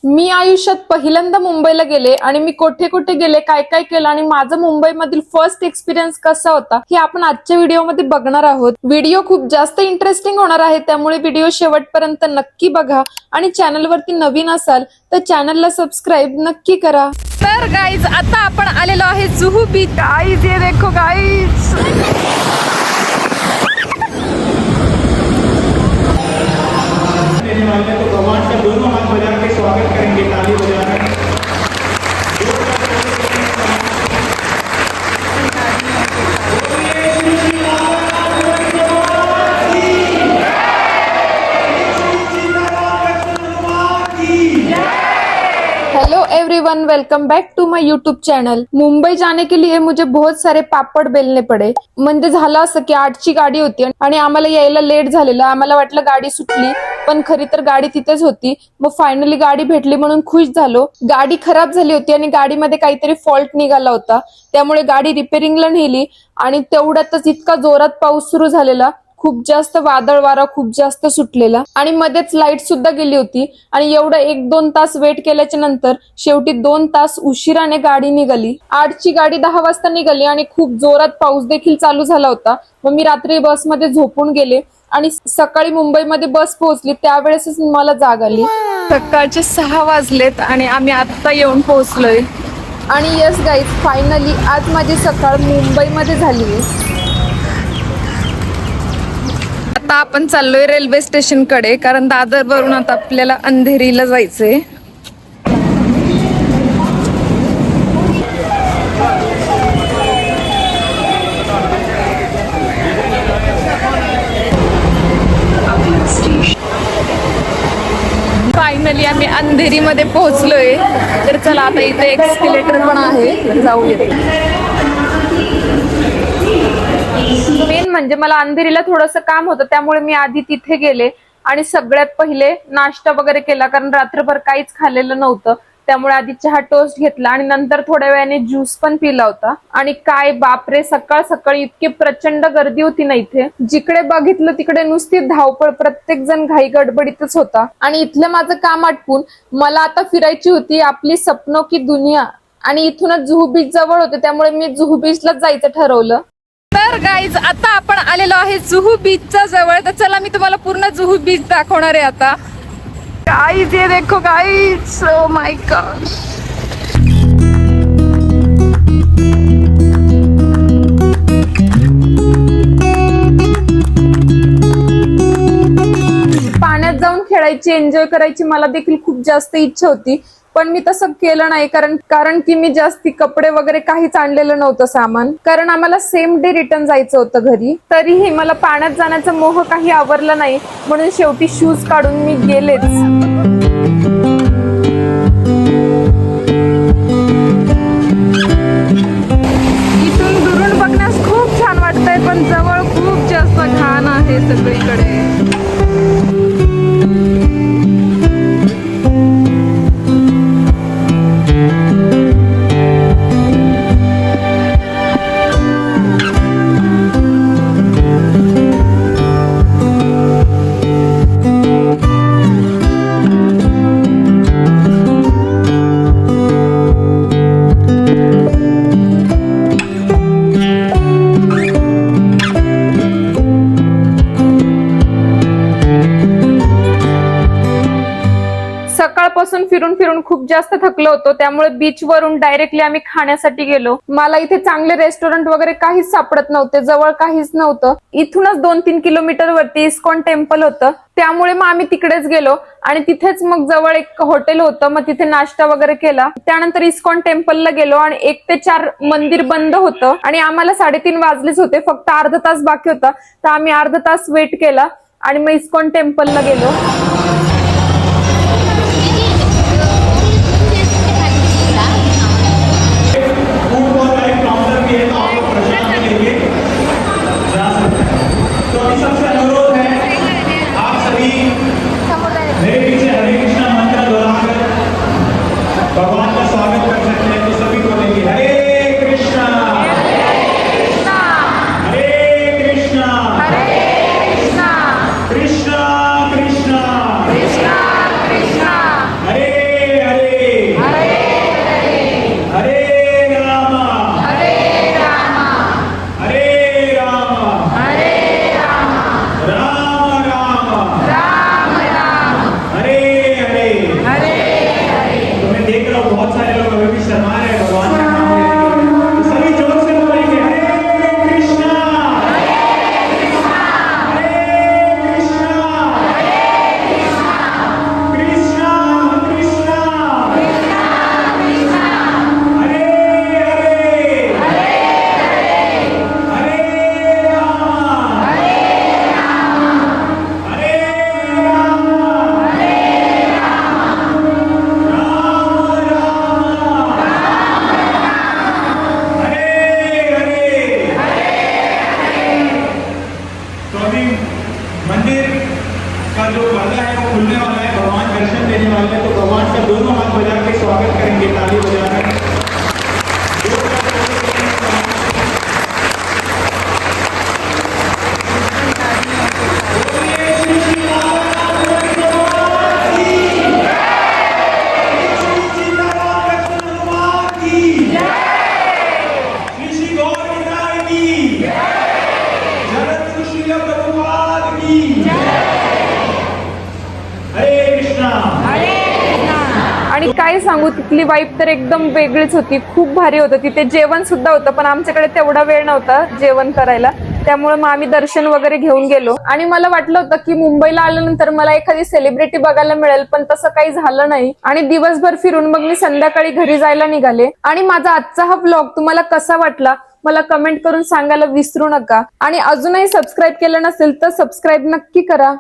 मी आयुष्यात पहिल्यांदा मुंबईला गेले आणि मी कुठे कुठे गेले, काय काय केलं आणि माझा मुंबईमधील फर्स्ट एक्सपिरियन्स कसा होता हे आपण आजच्या व्हिडिओमध्ये बघणार आहोत। व्हिडिओ खूप जास्त इंटरेस्टिंग होणार आहे, त्यामुळे व्हिडिओ शेवटपर्यंत नक्की बघा आणि चॅनलवरती नवीन असाल तर चॅनलला सबस्क्राइब नक्की करा। तर गाइज आता आपण आलेलो आहे जुहू बीच। गाइज ये देखो गाइज, तो भगवान का दोनों हाथ बजा के स्वागत करेंगे, ताली बजाकर। Hello everyone, welcome back to my YouTube channel. Mumbai जाने के लिए मुझे बहुत सारे पापड़ बेलने पडे। म्हणजे झालं असं की 8ची गाडी होती आणि आम्हाला यायला लेट झालेलं। आम्हाला वाटलं गाडी सुटली, पण खरी तर गाडी तिथेच होती। मग फायनली गाडी भेटली म्हणून खुश झालो। गाडी खराब झाली होती आणि गाडीमध्ये काहीतरी फॉल्ट निघाला होता, त्यामुळे गाडी रिपेअरिंगला नेली आणि तेवढ्यातच इतका जोरात पाऊस सुरू झालेला, खूप जास्त वादळ वारा खूप जास्त सुटलेला आणि मध्येच लाईट सुद्धा गेली होती। आणि एवढं 1-2 तास वेट केल्याच्या नंतर शेवटी 2 तास उशिराने गाडी निघाली। 8ची गाडी 10 वाजता निघाली आणि खूप जोरात पाऊस देखील चालू झाला होता। मग मी रात्री बसमध्ये झोपून गेले आणि सकाळी मुंबईमध्ये बस पोहोचली, त्यावेळेसच मला जाग आली। सकाळचे 6 वाजलेत आणि आम्ही आता येऊन पोहोचलोय। आणि यस गाईज, फायनली आज माझी सकाळ मुंबईमध्ये झाली। आता आपण चाललोय रेल्वे स्टेशन कडे, कारण दादर वरून आता आपल्याला अंधेरीला जायचंय। फायनली आम्ही अंधेरीमध्ये पोहोचलोय। तर चला आता इथे एक्सकेलेटर पण आहे, जाऊया। मेन म्हणजे मला अंधेरीला थोडंसं काम होतं, त्यामुळे मी आधी तिथे गेले आणि सगळ्यात पहिले नाश्ता वगैरे केला, कारण रात्रभर काहीच खाल्लेलं नव्हतं। त्यामुळे आधी चहा टोस्ट घेतला आणि नंतर थोड्या वेळाने ज्यूस पण पिला होता। आणि काय बापरे, सकाळ सकाळी इतकी प्रचंड गर्दी होती ना इथे। जिकडे बघितलं तिकडे नुसती धावपळ, प्रत्येक जण घाई गडबडीतच होता। आणि इथलं माझं काम आटपून मला आता फिरायची होती आपली सपनों की दुनिया, आणि इथूनच जुहू बीच जवळ होते, त्यामुळे मी जुहू बीचलाच जायचं ठरवलं। तर गाइज आता आपण आलेलो आहे जुहू बीचच्या जवळ। तर चला मी तुम्हाला पूर्ण जुहू बीच दाखवणार आहे आता। गाइज ये देखो गाइज, ओ माय गॉड, पाण्यात जाऊन खेळायची, एन्जॉय करायची मला देखील खूप जास्त इच्छा होती, पण मी तसं केलं नाही। कारण की मी जास्ती कपडे वगैरे काहीच आणलेलं नव्हतं सामान, कारण आम्हाला सेम डे रिटर्न जायचं होतं घरी। तरीही मला पाण्यात जाण्याचा मोह काही आवरला नाही, म्हणून शेवटी शूज काढून मी गेलेच। इथून दुरून बघण्यास खूप छान वाटतंय, पण जवळ खूप जास्त घाण आहे सगळीकडे। सकाळपासून फिरून फिरून खूप जास्त थकलो होतो, त्यामुळे बीच वरून डायरेक्टली आम्ही खाण्यासाठी गेलो। मला इथे चांगले रेस्टॉरंट वगैरे काहीच सापडत नव्हते, जवळ काहीच नव्हतं। इथूनच 2-3 किलोमीटर वरती इस्कॉन टेम्पल होतं, त्यामुळे मग आम्ही तिकडेच गेलो आणि तिथेच मग जवळ एक हॉटेल होतं, मग तिथे नाश्ता वगैरे केला। त्यानंतर इस्कॉन टेम्पलला गेलो आणि 1 ते 4 मंदिर बंद होतं आणि आम्हाला 3:30 वाजलेच होते, फक्त अर्धा तास बाकी होता। तर आम्ही अर्धा तास वेट केला आणि मग इस्कॉन टेम्पलला गेलो। भगवान का स्वागत कर सकते हैं, तो सभी बोलेंगे हरे कृष्णा हरे कृष्णा कृष्णा कृष्णा लिए ताली बजाकर आणि काय सांगू, तिथली वाईब तर एकदम वेगळीच होती. खूप भारी होतं. तिथे जेवण सुद्धा होतं, पण आमच्याकडे तेवढा वेळ नव्हता जेवण करायला, त्यामुळे मग आम्ही दर्शन वगैरे घेऊन गेलो. आणि मला वाटलं होतं की मुंबईला आल्यानंतर मला एखादी सेलिब्रिटी बघायला मिळेल, पण तसं काही झालं नाही. आणि दिवसभर फिरून मग मी संध्याकाळी घरी जायला निघाले. आणि माझा आजचा हा व्लॉग तुम्हाला कसा वाटला मला कमेंट करून सांगायला विसरू नका. आणि अजूनही सबस्क्राईब केलं नसेल तर सबस्क्राईब नक्की करा.